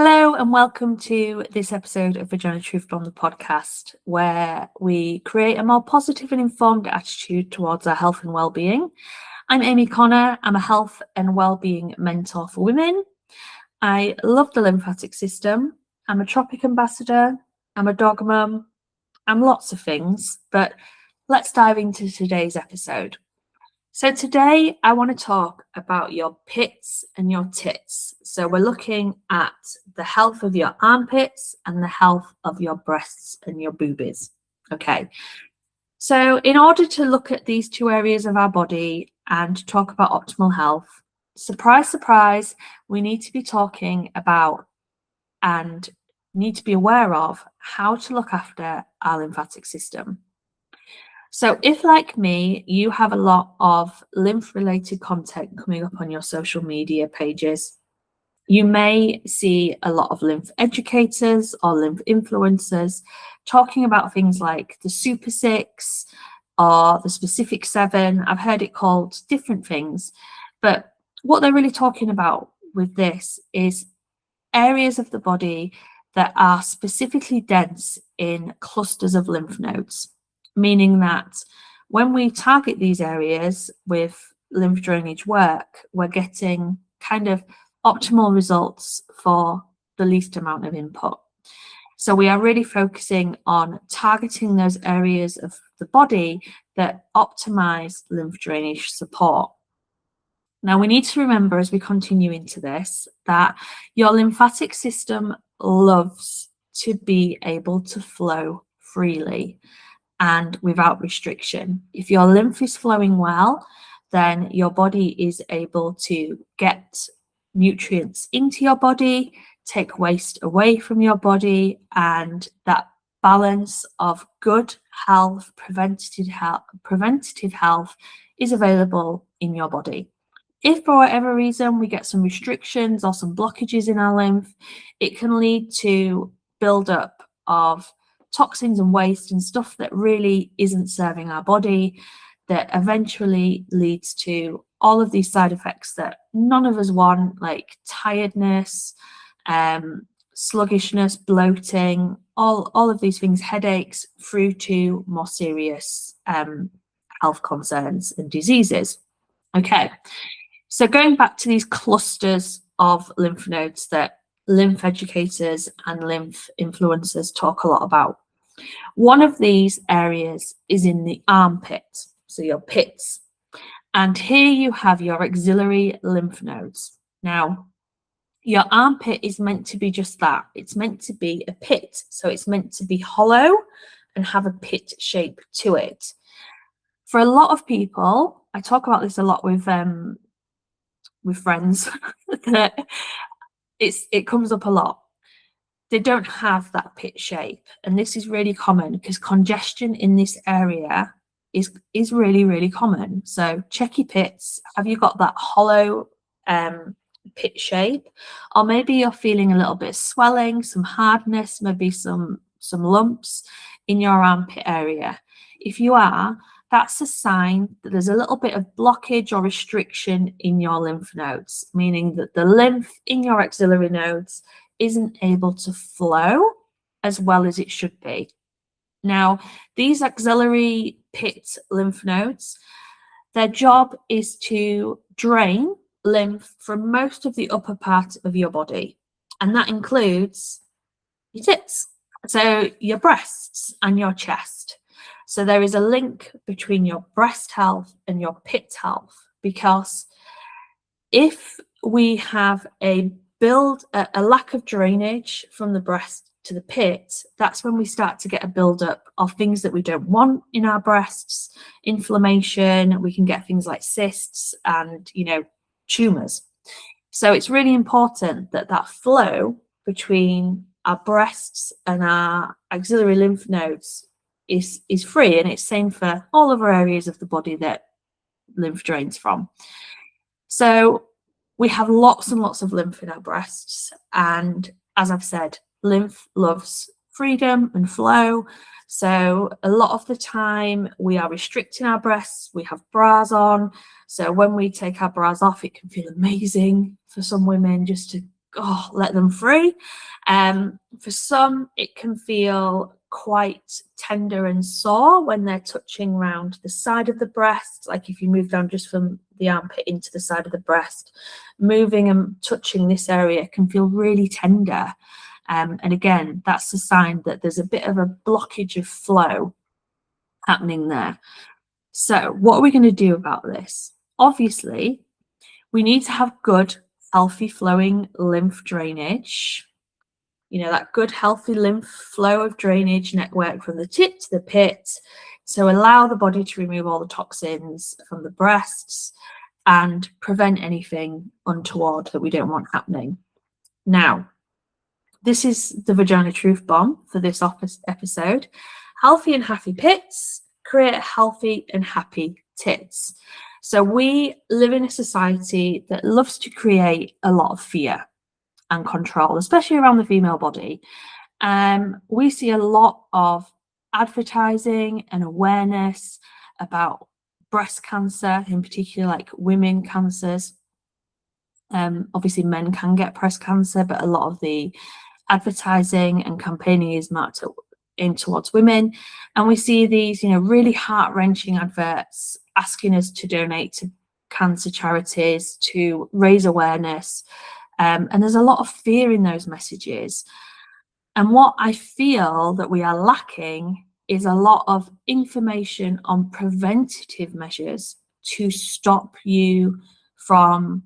Hello and welcome to this episode of Vagina Truth Bomb, the podcast, where we create a more positive and informed attitude towards our health and well-being. I'm Amy Connor. I'm a health and well-being mentor for women. I love the lymphatic system. I'm a Tropic ambassador. I'm a dog mum. I'm lots of things, but let's dive into today's episode. So today I want to talk about your pits and your tits. So we're looking at the health of your armpits and the health of your breasts and your boobies. Okay. So in order to look at these two areas of our body and talk about optimal health, surprise, surprise, we need to be talking about and need to be aware of how to look after our lymphatic system. So if, like me, you have a lot of lymph-related content coming up on your social media pages, you may see a lot of lymph educators or lymph influencers talking about things like the Super 6 or the Specific 7. I've heard it called different things, but what they're really talking about with this is areas of the body that are specifically dense in clusters of lymph nodes. Meaning that when we target these areas with lymph drainage work, we're getting kind of optimal results for the least amount of input. So we are really focusing on targeting those areas of the body that optimize lymph drainage support. Now we need to remember as we continue into this that your lymphatic system loves to be able to flow freely and without restriction. If your lymph is flowing well, then your body is able to get nutrients into your body, take waste away from your body, and that balance of good health, preventative health is available in your body. If for whatever reason we get some restrictions or some blockages in our lymph, it can lead to buildup of toxins and waste and stuff that really isn't serving our body, that eventually leads to all of these side effects that none of us want, like tiredness, sluggishness, bloating, all of these things, headaches, through to more serious health concerns and diseases. Okay, so going back to these clusters of lymph nodes that lymph educators and lymph influencers talk a lot about. One of these areas is in the armpit, so your pits. And here you have your axillary lymph nodes. Now, your armpit is meant to be just that. It's meant to be a pit. So it's meant to be hollow and have a pit shape to it. For a lot of people, I talk about this a lot with friends, that it comes up a lot. They don't have that pit shape, and this is really common because congestion in this area is really, really common. So check your pits. Have you got that hollow pit shape? Or maybe you're feeling a little bit of swelling, some hardness, maybe some lumps in your armpit area. If you are, that's a sign that there's a little bit of blockage or restriction in your lymph nodes, meaning that the lymph in your axillary nodes isn't able to flow as well as it should be. Now, these axillary pit lymph nodes, their job is to drain lymph from most of the upper part of your body, and that includes your tits, so your breasts and your chest. So there is a link between your breast health and your pit health, because if we have a lack of drainage from the breast to the pit, that's when we start to get a buildup of things that we don't want in our breasts, inflammation. We can get things like cysts and, tumors. So it's really important that flow between our breasts and our axillary lymph nodes is free, and it's same for all other areas of the body that lymph drains from. So we have lots and lots of lymph in our breasts, and as I've said, lymph loves freedom and flow. So a lot of the time we are restricting our breasts. We have bras on, so when we take our bras off, it can feel amazing for some women just to let them free. For some, it can feel quite tender and sore when they're touching around the side of the breast. Like if you move down just from the armpit into the side of the breast, moving and touching this area can feel really tender. And again, that's a sign that there's a bit of a blockage of flow happening there. So what are we going to do about this? Obviously, we need to have good, healthy flowing lymph drainage. You know, that good, healthy lymph flow of drainage network from the tip to the pit. So allow the body to remove all the toxins from the breasts and prevent anything untoward that we don't want happening. Now, this is the Vagina Truth Bomb for this episode. Healthy and happy pits create healthy and happy tits. So we live in a society that loves to create a lot of fear and control, especially around the female body. We see a lot of advertising and awareness about breast cancer, in particular, like women cancers. Obviously, men can get breast cancer, but a lot of the advertising and campaigning is marked in towards women. And we see these, you know, really heart-wrenching adverts asking us to donate to cancer charities, to raise awareness. And there's a lot of fear in those messages. And what I feel that we are lacking is a lot of information on preventative measures to stop you from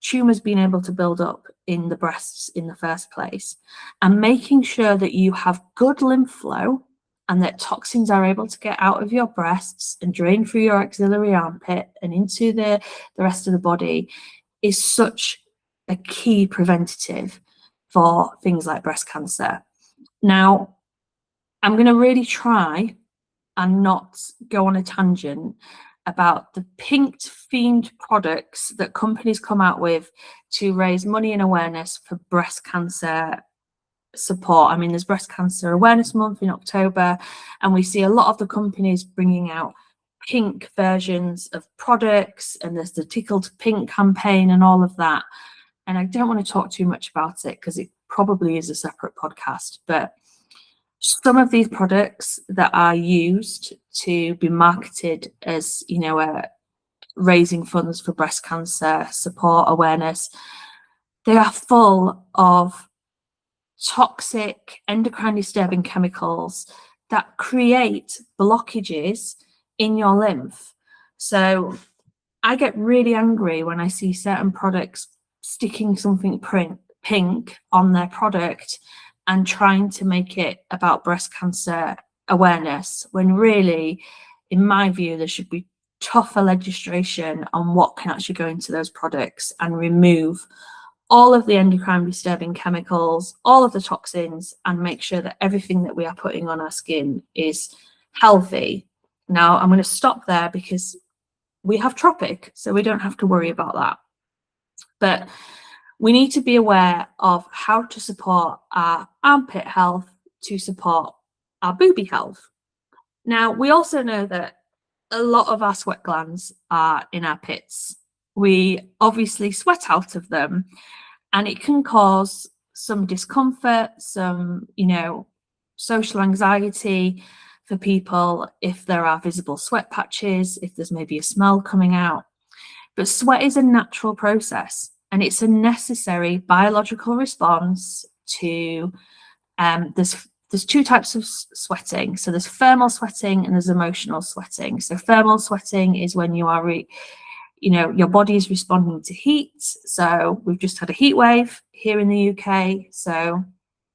tumours being able to build up in the breasts in the first place, and making sure that you have good lymph flow and that toxins are able to get out of your breasts and drain through your axillary armpit and into the rest of the body is such a key preventative for things like breast cancer. Now, I'm going to really try and not go on a tangent about the pink themed products that companies come out with to raise money and awareness for breast cancer support. I mean, there's Breast Cancer Awareness Month in October, and we see a lot of the companies bringing out pink versions of products, and there's the Tickled Pink campaign and all of that. And I don't want to talk too much about it because it probably is a separate podcast, but some of these products that are used to be marketed as, you know, raising funds for breast cancer support awareness, they are full of toxic endocrine disturbing chemicals that create blockages in your lymph. So I get really angry when I see certain products sticking something pink on their product and trying to make it about breast cancer awareness, when really, in my view, there should be tougher legislation on what can actually go into those products and remove all of the endocrine disturbing chemicals, all of the toxins, and make sure that everything that we are putting on our skin is healthy. Now, I'm going to stop there because we have Tropic, so we don't have to worry about that. But we need to be aware of how to support our armpit health to support our boobie health. Now, we also know that a lot of our sweat glands are in our pits. We obviously sweat out of them, and it can cause some discomfort, some, you know, social anxiety for people if there are visible sweat patches, if there's maybe a smell coming out. But sweat is a natural process, and it's a necessary biological response to, there's two types of sweating. So there's thermal sweating and there's emotional sweating. So thermal sweating is when you are, you know, your body is responding to heat. So we've just had a heat wave here in the UK. So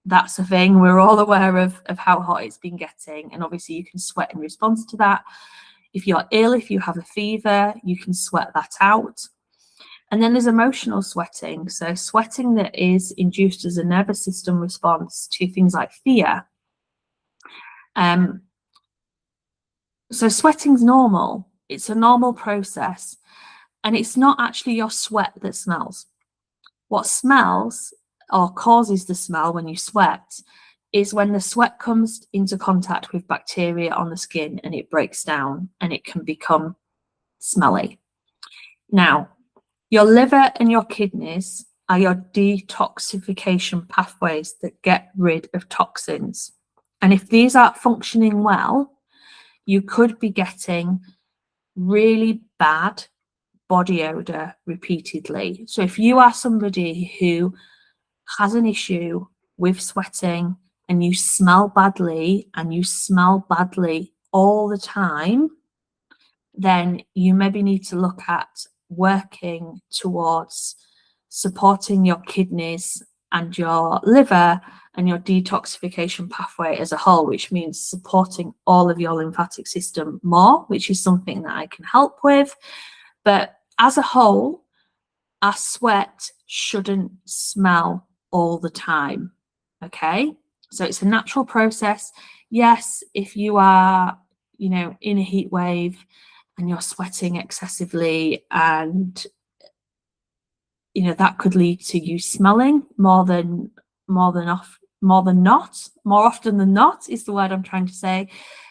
that's a thing. We're all aware of how hot it's been getting. And obviously you can sweat in response to that. If you're ill, if you have a fever, you can sweat that out. And then there's emotional sweating. So sweating that is induced as a nervous system response to things like fear. So sweating's normal. It's a normal process. And it's not actually your sweat that smells. What smells or causes the smell when you sweat is when the sweat comes into contact with bacteria on the skin and it breaks down and it can become smelly. Now, your liver and your kidneys are your detoxification pathways that get rid of toxins. And if these aren't functioning well, you could be getting really bad body odor repeatedly. So if you are somebody who has an issue with sweating and you smell badly all the time, then you maybe need to look at working towards supporting your kidneys and your liver and your detoxification pathway as a whole, which means supporting all of your lymphatic system more, which is something that I can help with. But as a whole, our sweat shouldn't smell all the time. Okay, so it's a natural process. Yes, if you are, in a heat wave and you're sweating excessively, and that could lead to you smelling more often than not is the word I'm trying to say.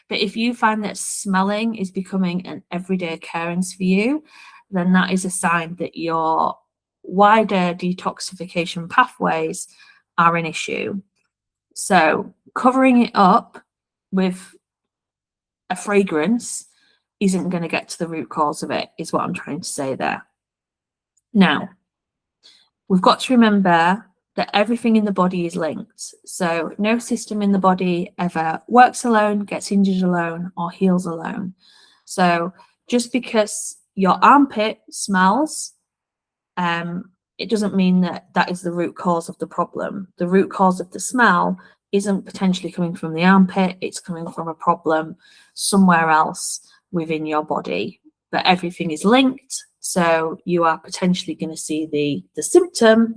But if you find that smelling is becoming an everyday occurrence for you, then that is a sign that your wider detoxification pathways are an issue. So covering it up with a fragrance isn't going to get to the root cause of it, is what I'm trying to say there. Now, we've got to remember that everything in the body is linked. So no system in the body ever works alone, gets injured alone, or heals alone. So just because your armpit smells, it doesn't mean that is the root cause of the problem. The root cause of the smell isn't potentially coming from the armpit, it's coming from a problem somewhere else within your body. But everything is linked, so you are potentially going to see the symptom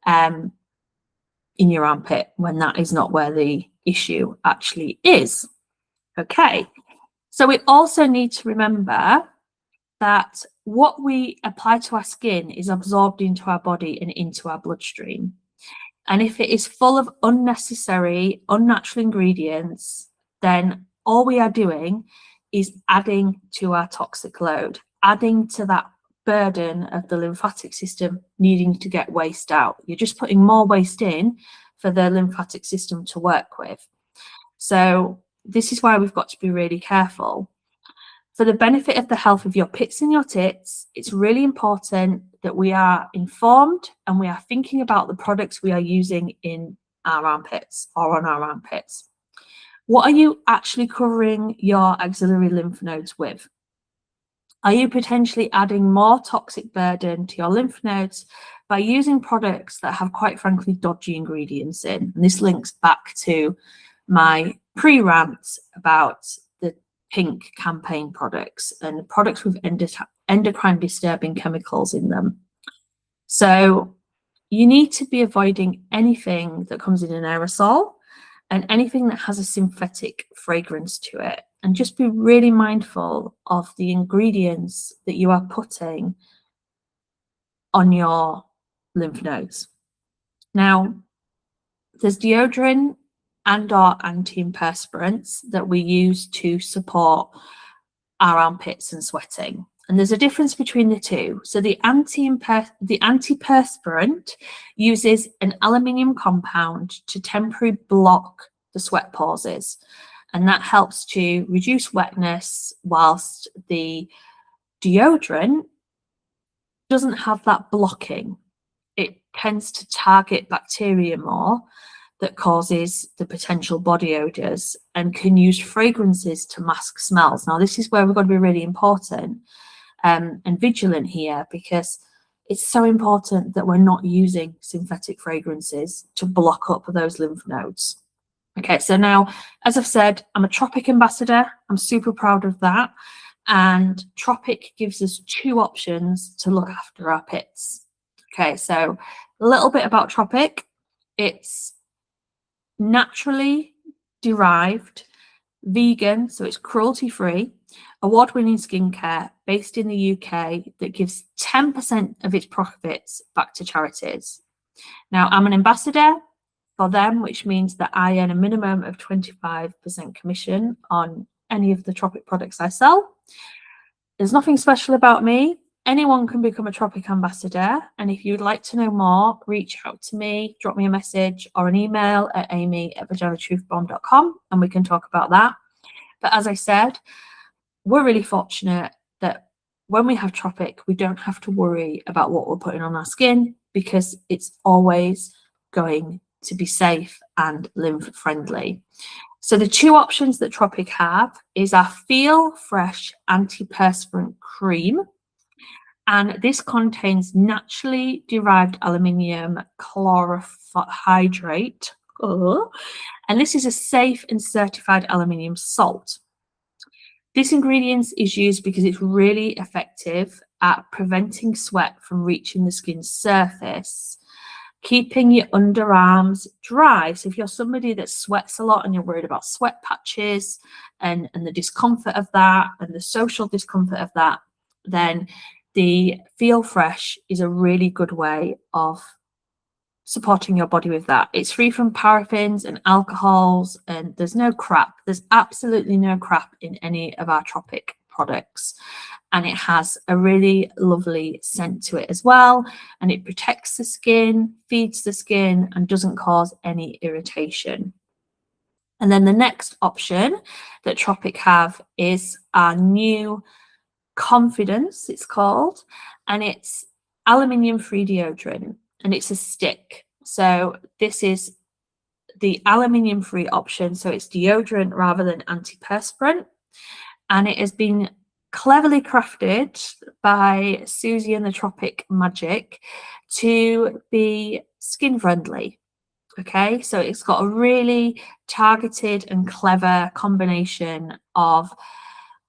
in your armpit when that is not where the issue actually is. Okay, so we also need to remember that what we apply to our skin is absorbed into our body and into our bloodstream. And if it is full of unnecessary, unnatural ingredients, then all we are doing is adding to our toxic load, adding to that burden of the lymphatic system needing to get waste out. You're just putting more waste in for the lymphatic system to work with. So this is why we've got to be really careful. For the benefit of the health of your pits and your tits, it's really important that we are informed and we are thinking about the products we are using in our armpits or on our armpits. What are you actually covering your axillary lymph nodes with? Are you potentially adding more toxic burden to your lymph nodes by using products that have, quite frankly, dodgy ingredients in? And this links back to my pre-rant about the pink campaign products and products with endocrine disturbing chemicals in them. So you need to be avoiding anything that comes in an aerosol and anything that has a synthetic fragrance to it. And just be really mindful of the ingredients that you are putting on your lymph nodes. Now, there's deodorant and/or antiperspirants that we use to support our armpits and sweating. And there's a difference between the two. So the antiperspirant uses an aluminium compound to temporarily block the sweat pauses. And that helps to reduce wetness, whilst the deodorant doesn't have that blocking. It tends to target bacteria more that causes the potential body odours and can use fragrances to mask smells. Now, this is where we've got to be really important and vigilant here, because it's so important that we're not using synthetic fragrances to block up those lymph nodes. Okay, so now, as I've said, I'm a Tropic ambassador. I'm super proud of that. And Tropic gives us two options to look after our pits. Okay, so a little bit about Tropic. It's naturally derived, vegan, so it's cruelty-free, award-winning skincare based in the UK that gives 10% of its profits back to charities. Now, I'm an ambassador for them, which means that I earn a minimum of 25% commission on any of the Tropic products I sell. There's nothing special about me. Anyone can become a Tropic ambassador, and if you'd like to know more, reach out to me, drop me a message or an email at amy@vaginatruthbomb.com, and we can talk about that. But as I said, we're really fortunate that when we have Tropic, we don't have to worry about what we're putting on our skin because it's always going to be safe and lymph friendly. So the two options that Tropic have is our Feel Fresh Antiperspirant Cream. And this contains naturally derived aluminium chlorohydrate. And this is a safe and certified aluminium salt. This ingredient is used because it's really effective at preventing sweat from reaching the skin's surface, keeping your underarms dry. So if you're somebody that sweats a lot and you're worried about sweat patches and the discomfort of that and the social discomfort of that, then the Feel Fresh is a really good way of supporting your body with that. It's free from paraffins and alcohols, and there's no crap. There's absolutely no crap in any of our Tropic products. And it has a really lovely scent to it as well. And it protects the skin, feeds the skin, and doesn't cause any irritation. And then the next option that Tropic have is our new Confidence, it's called, and it's aluminium-free deodorant, and it's a stick. So this is the aluminium-free option, so it's deodorant rather than antiperspirant, and it has been cleverly crafted by Susie and the Tropic Magic to be skin friendly. Okay, so it's got a really targeted and clever combination of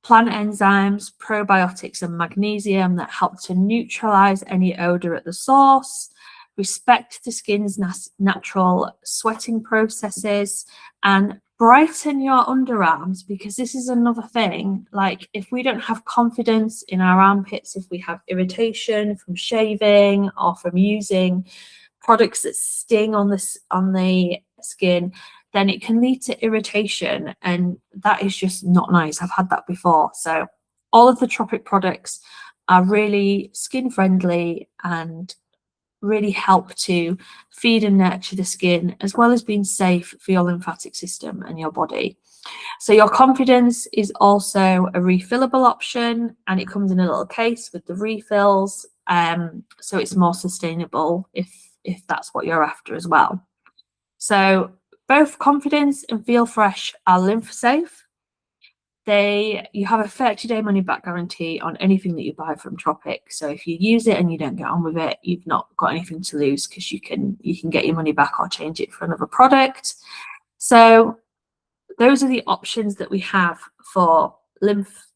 plant enzymes, probiotics, and magnesium that help to neutralize any odor at the source, respect the skin's natural sweating processes, and brighten your underarms, because this is another thing. Like, if we don't have confidence in our armpits, if we have irritation from shaving or from using products that sting on the skin, then it can lead to irritation, and that is just not nice. I've had that before. So all of the Tropic products are really skin friendly and really help to feed and nurture the skin, as well as being safe for your lymphatic system and your body. So your Confidence is also a refillable option, and it comes in a little case with the refills. So it's more sustainable if that's what you're after as well. So both Confidence and Feel Fresh are lymph safe. You have a 30-day money back guarantee on anything that you buy from Tropic. So if you use it and you don't get on with it, you've not got anything to lose, because you can get your money back or change it for another product. So those are the options that we have for lymph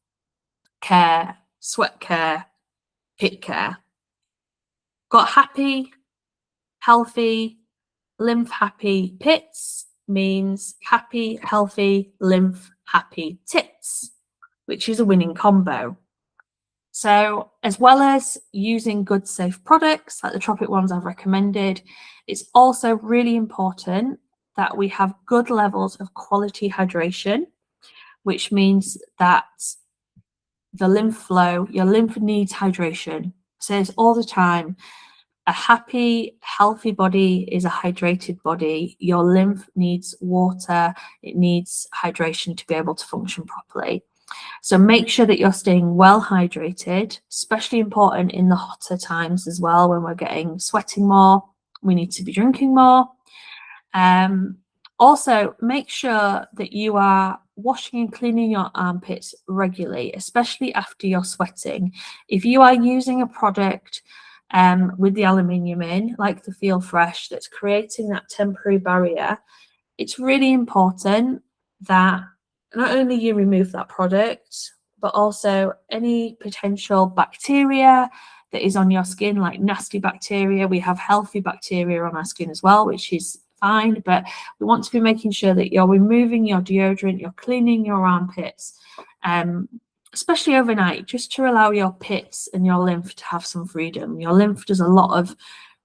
care, sweat care, pit care. Got happy, healthy, lymph happy pits means happy, healthy, lymph happy tits, which is a winning combo. So as well as using good, safe products like the Tropic ones I've recommended, it's also really important that we have good levels of quality hydration, which means that the lymph flow, your lymph needs hydration. Says all the time, a happy, healthy body is a hydrated body. Your lymph needs water. It needs hydration to be able to function properly. So make sure that you're staying well hydrated, especially important in the hotter times as well, when we're sweating more. We need to be drinking more. Also, make sure that you are washing and cleaning your armpits regularly, especially after you're sweating. If you are using a product with the aluminium in, like the Feel Fresh, that's creating that temporary barrier, it's really important that not only you remove that product, but also any potential bacteria that is on your skin, like nasty bacteria. We have healthy bacteria on our skin as well, which is fine, but we want to be making sure that you're removing your deodorant, you're cleaning your armpits, especially overnight, just to allow your pits and your lymph to have some freedom. Your lymph does a lot of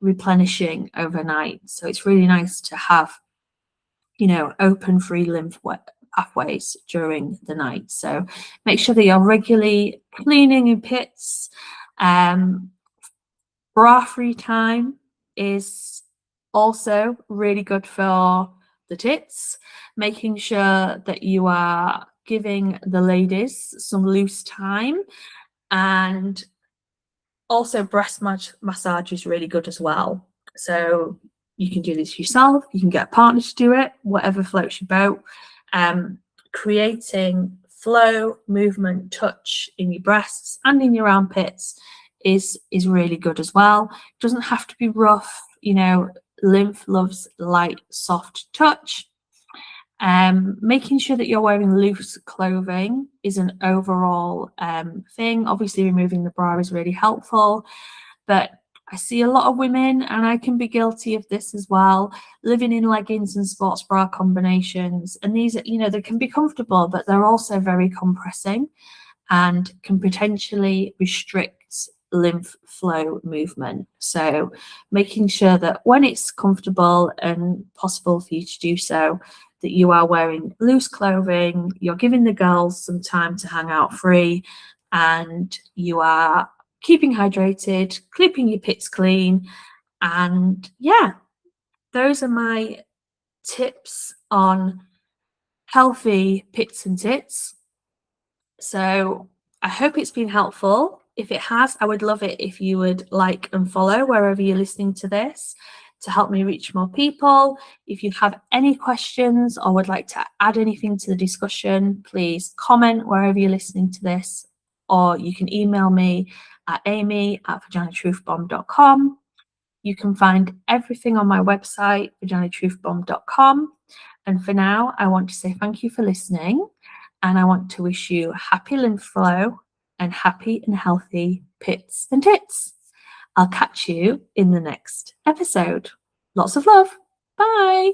replenishing overnight, so it's really nice to have, open free lymph pathways during the night. So make sure that you're regularly cleaning your pits, Bra-free time is also really good for the tits, making sure that you are giving the ladies some loose time, and also breast massage is really good as well. So you can do this yourself, you can get a partner to do it, whatever floats your boat. Creating flow, movement, touch in your breasts and in your armpits is really good as well. It doesn't have to be rough, you know. Lymph loves light, soft touch. Making sure that you're wearing loose clothing is an overall thing. Obviously, removing the bra is really helpful, but I see a lot of women, and I can be guilty of this as well, living in leggings and sports bra combinations. And these, you know, they can be comfortable, but they're also very compressing and can potentially restrict lymph flow movement. So making sure that when it's comfortable and possible for you to do so, that you are wearing loose clothing, you're giving the girls some time to hang out free, and you are keeping hydrated, keeping your pits clean. And yeah, those are my tips on healthy pits and tits. So I hope it's been helpful. If it has, I would love it if you would like and follow wherever you're listening to this to help me reach more people. If you have any questions or would like to add anything to the discussion, please comment wherever you're listening to this, or you can email me at amy@vaginatruthbomb.com. You can find everything on my website, vaginatruthbomb.com. And for now, I want to say thank you for listening, and I want to wish you happy lymph flow and happy and healthy pits and tits. I'll catch you in the next episode. Lots of love. Bye.